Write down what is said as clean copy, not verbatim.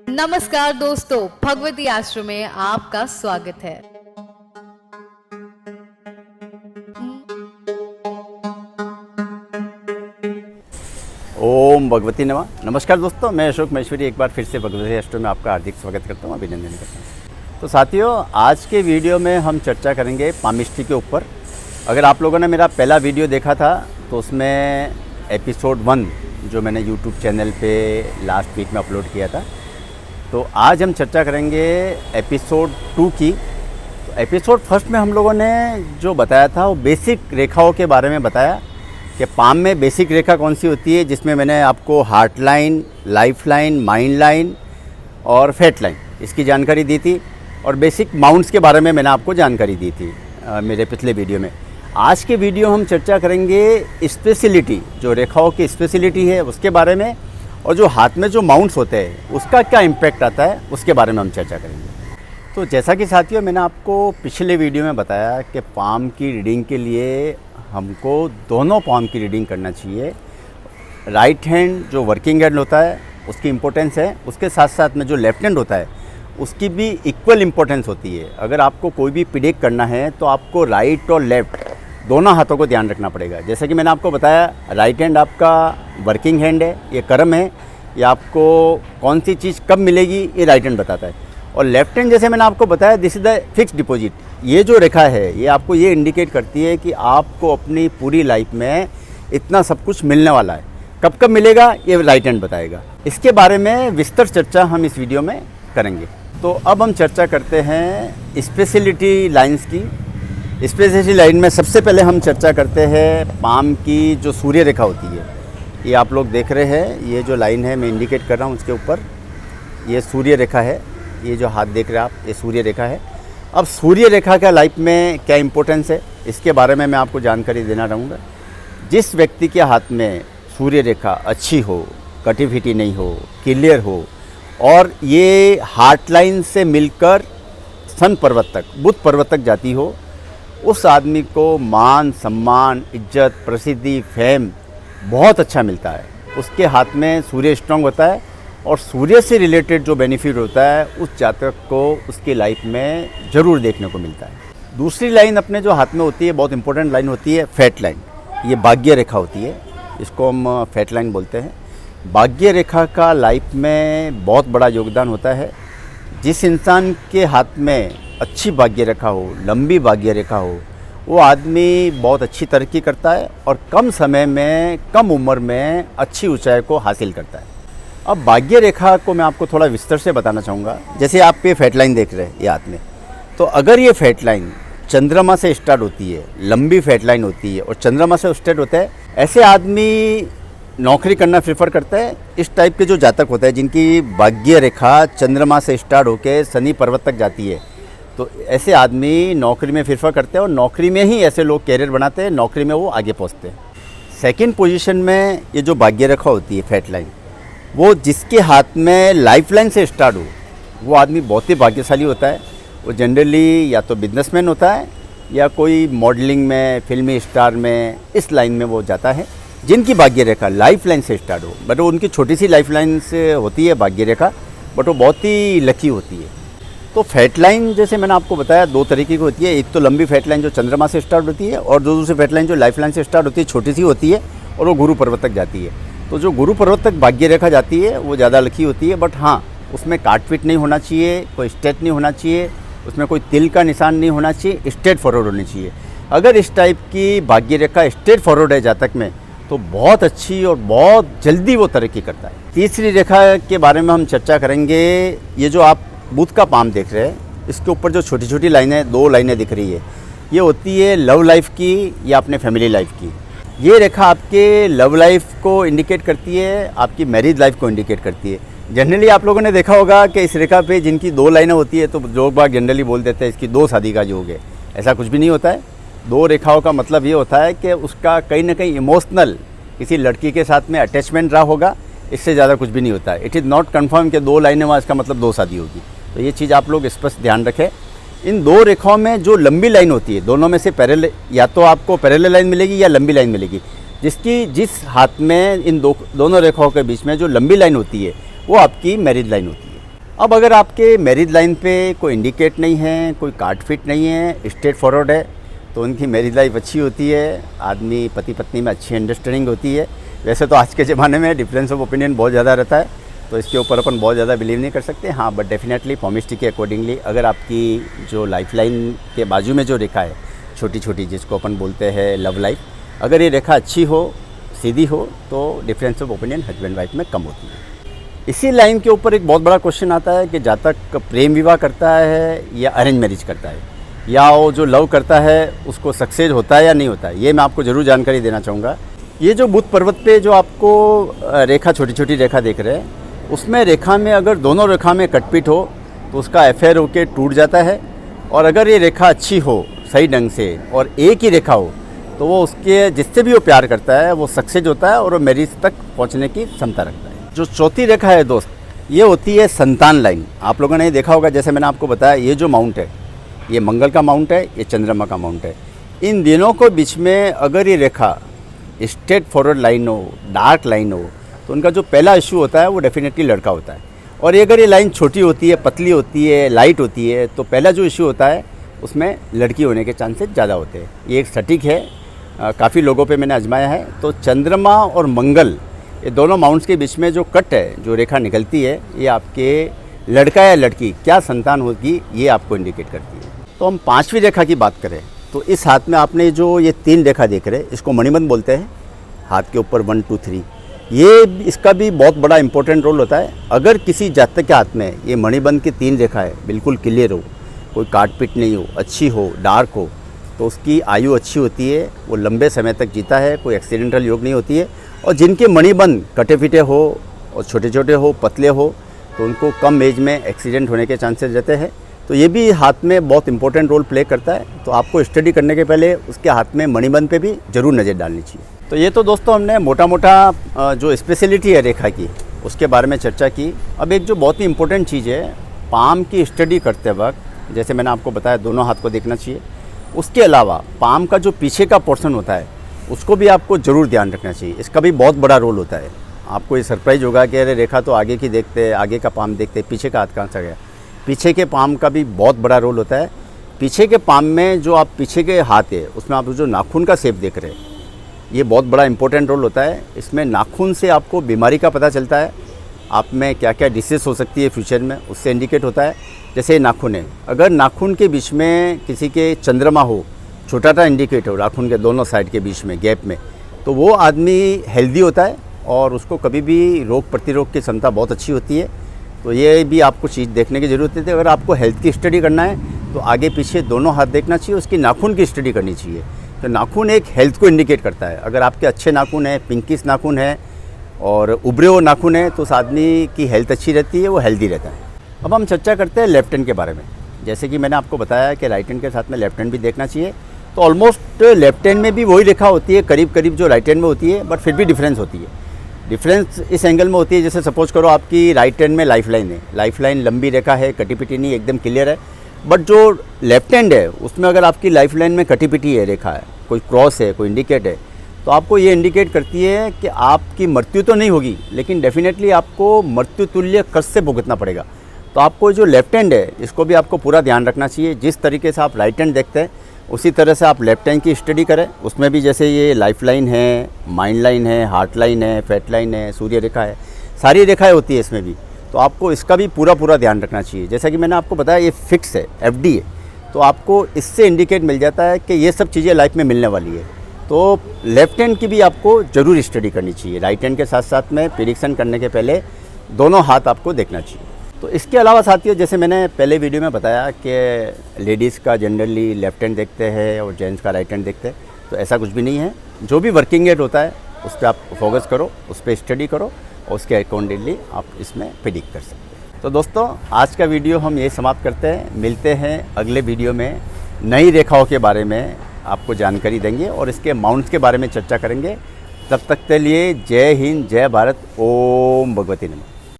नमस्कार दोस्तों, भगवती आश्रम में आपका स्वागत है। ओम भगवती नमः। नमस्कार दोस्तों, मैं अशोक महेश्वरी एक बार फिर से भगवती आश्रम में आपका हार्दिक स्वागत करता हूँ, अभिनंदन करता हूँ। तो साथियों, आज के वीडियो में हम चर्चा करेंगे पामिस्ट्री के ऊपर। अगर आप लोगों ने मेरा पहला वीडियो देखा था तो उसमें एपिसोड 1 जो मैंने यूट्यूब चैनल पे लास्ट वीक में अपलोड किया था, तो आज हम चर्चा करेंगे एपिसोड 2 की। तो एपिसोड 1 में हम लोगों ने जो बताया था वो बेसिक रेखाओं के बारे में बताया कि पाम में बेसिक रेखा कौन सी होती है, जिसमें मैंने आपको heart line, life line, mind line और फैट लाइन इसकी जानकारी दी थी, और बेसिक माउंट्स के बारे में मैंने आपको जानकारी दी थी मेरे पिछले वीडियो में। आज के वीडियो हम चर्चा करेंगे स्पेशलिटी, जो रेखाओं की स्पेशलिटी है उसके बारे में, और जो हाथ में जो माउंट्स होते हैं उसका क्या इम्पैक्ट आता है उसके बारे में हम चर्चा करेंगे। तो जैसा कि साथियों मैंने आपको पिछले वीडियो में बताया कि पाम की रीडिंग के लिए हमको दोनों पाम की रीडिंग करना चाहिए। राइट हैंड जो वर्किंग हैंड होता है उसकी इम्पोर्टेंस है, उसके साथ साथ में जो लेफ्ट हैंड होता है उसकी भी इक्वल इम्पोर्टेंस होती है। अगर आपको कोई भी प्रेडिक्ट करना है तो आपको राइट और लेफ्ट दोनों हाथों को ध्यान रखना पड़ेगा। जैसे कि मैंने आपको बताया, राइट हैंड आपका वर्किंग हैंड है, ये कर्म है, ये आपको कौन सी चीज़ कब मिलेगी ये राइट हैंड बताता है। और लेफ्ट हैंड जैसे मैंने आपको बताया, this is the fix deposit. ये जो रेखा है ये आपको ये इंडिकेट करती है कि आपको अपनी पूरी लाइफ में इतना सब कुछ मिलने वाला है, कब कब मिलेगा ये राइट हैंड बताएगा। इसके बारे में विस्तार चर्चा हम इस वीडियो में करेंगे। तो अब हम चर्चा करते हैं स्पेशलिटी लाइन्स की। स्पेशलिटी लाइन में सबसे पहले हम चर्चा करते हैं पाम की जो सूर्य रेखा होती है। ये आप लोग देख रहे हैं, ये जो लाइन है मैं इंडिकेट कर रहा हूँ उसके ऊपर, ये सूर्य रेखा है। ये जो हाथ देख रहे हैं आप, ये सूर्य रेखा है। अब सूर्य रेखा का लाइफ में क्या इंपॉर्टेंस है इसके बारे में मैं आपको जानकारी देना रहूँगा। जिस व्यक्ति के हाथ में सूर्य रेखा अच्छी हो, कटिविटी नहीं हो, क्लियर हो, और ये हार्ट लाइन से मिलकर सन पर्वत तक, बुध पर्वत तक जाती हो, उस आदमी को मान सम्मान, इज्जत, प्रसिद्धि, फेम बहुत अच्छा मिलता है। उसके हाथ में सूर्य स्ट्रांग होता है, और सूर्य से रिलेटेड जो बेनिफिट होता है उस जातक को उसकी लाइफ में ज़रूर देखने को मिलता है। दूसरी लाइन अपने जो हाथ में होती है, बहुत इंपॉर्टेंट लाइन होती है, फैट लाइन। ये भाग्य रेखा होती है, इसको हम फैट लाइन बोलते हैं। भाग्य रेखा का लाइफ में बहुत बड़ा योगदान होता है। जिस इंसान के हाथ में अच्छी भाग्य रेखा हो, लंबी भाग्य रेखा हो, वो आदमी बहुत अच्छी तरक्की करता है और कम समय में, कम उम्र में अच्छी ऊंचाई को हासिल करता है। अब भाग्य रेखा को मैं आपको थोड़ा विस्तार से बताना चाहूँगा। जैसे आप ये फैट लाइन देख रहे हैं ये हाथ में, तो अगर ये फैट लाइन चंद्रमा से स्टार्ट होती है, लंबी फैट लाइन होती है और चंद्रमा से स्टार्ट होता है, ऐसे आदमी नौकरी करना प्रेफर करता है। इस टाइप के जो जातक होते हैं जिनकी भाग्य रेखा चंद्रमा से स्टार्ट होकर शनि पर्वत तक जाती है, तो ऐसे आदमी नौकरी में प्रेफर करते हैं, और नौकरी में ही ऐसे लोग कैरियर बनाते हैं, नौकरी में वो आगे पहुंचते हैं। सेकंड पोजीशन में ये जो भाग्य रेखा होती है फैट लाइन, वो जिसके हाथ में लाइफ लाइन से स्टार्ट हो, वो आदमी बहुत ही भाग्यशाली होता है। वो जनरली या तो बिजनेसमैन होता है या कोई मॉडलिंग में, फिल्मी स्टार में, इस लाइन में वो जाता है जिनकी भाग्य रेखा लाइफ लाइन से स्टार्ट हो। बट वो उनकी छोटी सी लाइफ लाइन से होती है भाग्य रेखा, बट वो बहुत ही लकी होती है। तो फैट लाइन जैसे मैंने आपको बताया दो तरीके की होती है। एक तो लंबी फैट लाइन जो चंद्रमा से स्टार्ट होती है, और दूसरी फैट लाइन जो लाइफ लाइन से स्टार्ट होती है, छोटी सी होती है और वो गुरु पर्वत तक जाती है। तो जो गुरु पर्वत तक भाग्य रेखा जाती है वो ज़्यादा लकी होती है। बट हाँ, उसमें काटपीट नहीं होना चाहिए, कोई स्ट्रेट नहीं होना चाहिए, उसमें कोई तिल का निशान नहीं होना चाहिए, स्ट्रेट फॉरवर्ड होनी चाहिए। अगर इस टाइप की भाग्य रेखा स्ट्रेट फॉरवर्ड है जातक में, तो बहुत अच्छी और बहुत जल्दी वो तरक्की करता है। तीसरी रेखा के बारे में हम चर्चा करेंगे। ये जो आप बुध का पाम देख रहे हैं, इसके ऊपर जो छोटी छोटी लाइनें, 2 लाइनें दिख रही है, ये होती है लव लाइफ की या अपने फैमिली लाइफ की। ये रेखा आपके लव लाइफ को इंडिकेट करती है, आपकी मैरिज लाइफ को इंडिकेट करती है। जनरली आप लोगों ने देखा होगा कि इस रेखा पे जिनकी 2 लाइनें होती है, तो लोग बाग जनरली बोल देते हैं इसकी 2 शादी का योग है। ऐसा कुछ भी नहीं होता है। 2 रेखाओं का मतलब ये होता है कि उसका कहीं ना कहीं इमोशनल किसी लड़की के साथ में अटैचमेंट रहा होगा, इससे ज़्यादा कुछ भी नहीं होता है। इट इज़ नॉट कन्फर्म कि 2 लाइनें वहाँ, इसका मतलब 2 शादी होगी। तो ये चीज़ आप लोग स्पष्ट ध्यान रखें। इन 2 रेखाओं में जो लंबी लाइन होती है, दोनों में से पैरेलल, या तो आपको पैरेलल लाइन मिलेगी या लंबी लाइन मिलेगी। जिस हाथ में इन दोनों रेखाओं के बीच में जो लंबी लाइन होती है वो आपकी मैरिज लाइन होती है। अब अगर आपके मैरिज लाइन पे कोई इंडिकेट नहीं है, कोई कार्ड फिट नहीं है, स्ट्रेट फॉरवर्ड है, तो उनकी मैरिज लाइफ अच्छी होती है, आदमी पति पत्नी में अच्छी अंडरस्टैंडिंग होती है। वैसे तो आज के ज़माने में डिफरेंस ऑफ ओपिनियन बहुत ज़्यादा रहता है, तो इसके ऊपर अपन बहुत ज़्यादा बिलीव नहीं कर सकते। हाँ, बट डेफिनेटली पॉमिस्ट्री के अकॉर्डिंगली अगर आपकी जो लाइफ लाइन के बाजू में जो रेखा है छोटी छोटी, जिसको अपन बोलते हैं लव लाइफ, अगर ये रेखा अच्छी हो, सीधी हो, तो difference of opinion husband wife में कम होती है। इसी लाइन के ऊपर एक बहुत बड़ा क्वेश्चन आता है कि जातक प्रेम विवाह करता है या अरेंज मैरिज करता है, या वो जो लव करता है उसको सक्सेस होता है या नहीं होता है, ये मैं आपको ज़रूर जानकारी देना चाहूँगा। ये जो बुध पर्वत पे जो आपको रेखा छोटी छोटी रेखा देख रहे हैं, उसमें रेखा में अगर दोनों रेखा में कटपीट हो तो उसका अफेयर होके टूट जाता है, और अगर ये रेखा अच्छी हो सही ढंग से और एक ही रेखा हो तो वो उसके जिससे भी वो प्यार करता है वो सक्सेस होता है और वो मैरिज तक पहुंचने की क्षमता रखता है। जो चौथी रेखा है दोस्त, ये होती है संतान लाइन। आप लोगों ने देखा होगा, जैसे मैंने आपको बताया, ये जो माउंट है ये मंगल का माउंट है, ये चंद्रमा का माउंट है। इन दिनों को बीच में अगर ये रेखा स्ट्रेट फॉरवर्ड लाइन हो, डार्क लाइन हो, तो उनका जो पहला इशू होता है वो डेफिनेटली लड़का होता है। और ये अगर ये लाइन छोटी होती है, पतली होती है, लाइट होती है, तो पहला जो इशू होता है उसमें लड़की होने के चांसेस ज़्यादा होते हैं। ये एक सटीक है, काफ़ी लोगों पे मैंने आजमाया है। तो चंद्रमा और मंगल, ये दोनों माउंट्स के बीच में जो कट है, जो रेखा निकलती है, ये आपके लड़का या लड़की क्या संतान होगी ये आपको इंडिकेट करती है। तो हम पांचवी रेखा की बात करें तो इस हाथ में आपने जो ये 3 रेखा देख रहे हैं, इसको मणिबंध बोलते हैं। हाथ के ऊपर 1 2 3, ये इसका भी बहुत बड़ा इंपॉर्टेंट रोल होता है। अगर किसी जातक के हाथ में ये मणिबंध की 3 रेखा है, बिल्कुल क्लियर हो, कोई काट पीट नहीं हो, अच्छी हो, डार्क हो, तो उसकी आयु अच्छी होती है, वो लंबे समय तक जीता है, कोई एक्सीडेंटल योग नहीं होती है। और जिनके मणिबंध कटे फिटे हो और छोटे छोटे हो, पतले हो, तो उनको कम एज में एक्सीडेंट होने के चांसेस रहते हैं। तो ये भी हाथ में बहुत इंपॉर्टेंट रोल प्ले करता है। तो आपको स्टडी करने के पहले उसके हाथ में मणिबंध पे भी ज़रूर नज़र डालनी चाहिए। तो ये तो दोस्तों हमने मोटा मोटा जो स्पेशलिटी है रेखा की उसके बारे में चर्चा की। अब एक जो बहुत ही इंपॉर्टेंट चीज़ है, पाम की स्टडी करते वक्त, जैसे मैंने आपको बताया, दोनों हाथ को देखना चाहिए। उसके अलावा पाम का जो पीछे का पोर्शन होता है उसको भी आपको ज़रूर ध्यान रखना चाहिए। इसका भी बहुत बड़ा रोल होता है। आपको ये सरप्राइज होगा कि अरे रेखा तो आगे की देखते, आगे का पाम देखते, पीछे का हाथ कहाँ से गया। पीछे के पाम का भी बहुत बड़ा रोल होता है। पीछे के पाम में जो आप पीछे के हाथ है उसमें आप जो नाखून का शेप देख रहे हैं, ये बहुत बड़ा इंपॉर्टेंट रोल होता है। इसमें नाखून से आपको बीमारी का पता चलता है, आप में क्या क्या डिसीज हो सकती है फ्यूचर में, उससे इंडिकेट होता है। जैसे नाखून है, अगर नाखून के बीच में किसी के चंद्रमा हो, छोटा सा इंडिकेट हो नाखून के दोनों साइड के बीच में गैप में, तो वो आदमी हेल्दी होता है और उसको कभी भी रोग प्रतिरोध की क्षमता बहुत अच्छी होती है। तो ये भी आपको चीज़ देखने की ज़रूरत है। अगर आपको हेल्थ की स्टडी करना है तो आगे पीछे दोनों हाथ देखना चाहिए, उसकी नाखून की स्टडी करनी चाहिए। तो नाखून एक हेल्थ को इंडिकेट करता है। अगर आपके अच्छे नाखून है, पिंकिश नाखून है और उभरे हुए नाखून है, तो उस आदमी की हेल्थ अच्छी रहती है, वो हेल्दी रहता है। अब हम चर्चा करते हैं लेफ्ट हैंड के बारे में। जैसे कि मैंने आपको बताया कि राइट हैंड के साथ में लेफ्ट हैंड भी देखना चाहिए। तो ऑलमोस्ट लेफ्ट हैंड में भी वही रेखा होती है, करीब करीब जो राइट हैंड में होती है, बट फिर भी डिफरेंस होती है। डिफरेंस इस एंगल में होती है, जैसे सपोज करो आपकी राइट हैंड में लाइफ लाइन है, लाइफ लाइन लंबी रेखा है, कटी पिटी नहीं, एकदम क्लियर है। बट जो लेफ्ट हैंड है उसमें अगर आपकी लाइफ लाइन में कटी पिटी है, रेखा है, कोई क्रॉस है, कोई इंडिकेट है, तो आपको ये इंडिकेट करती है कि आपकी मृत्यु तो नहीं होगी, लेकिन डेफिनेटली आपको मृत्यु तुल्य कष्ट से भुगतना पड़ेगा। तो आपको जो लेफ्ट हैंड है इसको भी आपको पूरा ध्यान रखना चाहिए। जिस तरीके से आप राइट हैंड देखते हैं उसी तरह से आप लेफ्ट हैंड की स्टडी करें। उसमें भी जैसे ये लाइफ लाइन है, माइंड लाइन है, हार्ट लाइन है, फैट लाइन है, सूर्य रेखा है, सारी रेखाएं होती है इसमें भी। तो आपको इसका भी पूरा ध्यान रखना चाहिए। जैसा कि मैंने आपको बताया ये फिक्स है, FD है, तो आपको इससे इंडिकेट मिल जाता है कि ये सब चीज़ें लाइफ में मिलने वाली है। तो लेफ्ट हैंड की भी आपको ज़रूर स्टडी करनी चाहिए। राइट हैंड के साथ साथ में प्रेडिक्शन करने के पहले दोनों हाथ आपको देखना चाहिए। तो इसके अलावा साथियों, जैसे मैंने पहले वीडियो में बताया कि लेडीज़ का जनरली लेफ्ट हैंड देखते हैं और जेंट्स का राइट हैंड देखते हैं, तो ऐसा कुछ भी नहीं है। जो भी वर्किंग एड होता है उस पर आप फोकस करो, उस पर स्टडी करो और उसके अकॉर्डिंगली आप इसमें प्रेडिक्ट कर सकते हैं। तो दोस्तों, आज का वीडियो हम ये समाप्त करते हैं। मिलते हैं अगले वीडियो में, नई रेखाओं के बारे में आपको जानकारी देंगे और इसके माउंट्स के बारे में चर्चा करेंगे। तब तक के लिए जय हिंद, जय भारत, ओम भगवती नमः।